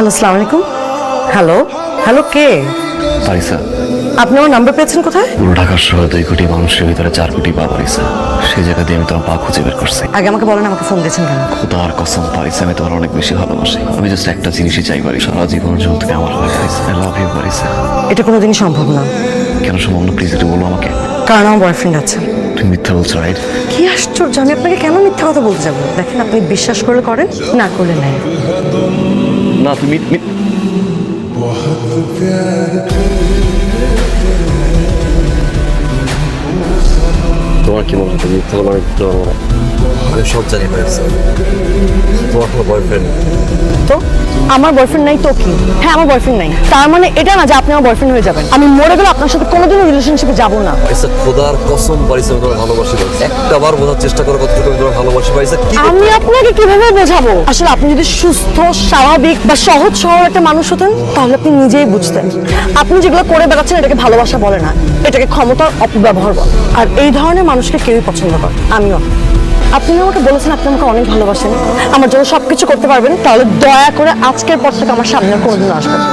Hello, আসসালামু আলাইকুম। Hello hello, কে? পারিসা, আপনি আমার নাম্বার পেয়েছেন কোথায়? পুরো ঢাকার শহরে 2 কোটি মানুষের ভিতরে 4 কোটি পা পারিসা। সেই জায়গা দিয়ে আমি তোমার পা খুঁজে বের করছি। আগে আমাকে বলেন, আমাকে ফোন দিয়েছেন কেন? খোদার কসম পারিসা, আমি তোমার অনেক বেশি ভালোবাসি। আমি জাস্ট একটা জিনিসই চাই পারি, সারা জীবন জন্য তুমি আমার হয়ে পারিসা। I love you পারিসা। এটা কোনোদিনই সম্ভব না। কেন সম্ভব না? প্লিজ একটু বলো আমাকে। কারণ আমার বয়ফ্রেন্ড আছে। তুমি মিথ্যা বলছো, রাইট? কি আশ্চর্য, আমি আপনাকে কেন মিথ্যা কথা বলতে যাবো? দেখেন, আপনি বিশ্বাস করলে করেন, না করলে নাই। না, তুমি তোমার কি মনে হয় তুমি মিথ্যা বলো? আমি মিথ্যা বলবো না। আমি সব জানি পারিসা, তোমার কোনো বয়ফ্রেন্ড। তো আমার বয়ফ্রেন্ড নাই তো কি? হ্যাঁ, আমার বয়ফ্রেন্ড নাই, তার মানে এটা না যে আপনি আমার বয়ফ্রেন্ড হয়ে যাবেন। আমি মরে গেলে আপনার সাথে কোনোদিনও রিলেশনশিপে যাবো না। পারিসা, খোদার কসম পারিসা, আমি তোমার ভালোবাসি পারিসা। একটা বার বোঝার চেষ্টা করো কতটুকু আমি তোমার ভালোবাসি পারিসা। কি আমি আপনাকে কিভাবে বোঝাবো? আসলে আপনি যদি সুস্থ, স্বাভাবিক বা সহজ সরল একটা মানুষ হতেন, তাহলে আপনি নিজেই বুঝতেন আপনি যেগুলো করে বেড়াচ্ছেন এটাকে ভালোবাসা বলে না, এটাকে ক্ষমতার অপব্যবহার বলে। আর এই ধরনের মানুষকে কেউই পছন্দ করে, আমিও। আপনি আমাকে বলেছেন আপনি আমাকে অনেক ভালোবাসেন, আমার জন্য সবকিছু করতে পারবেন, তাহলে দয়া করে আজকের পর থেকে আমার সামনে আর কোনোদিন আসবেন না।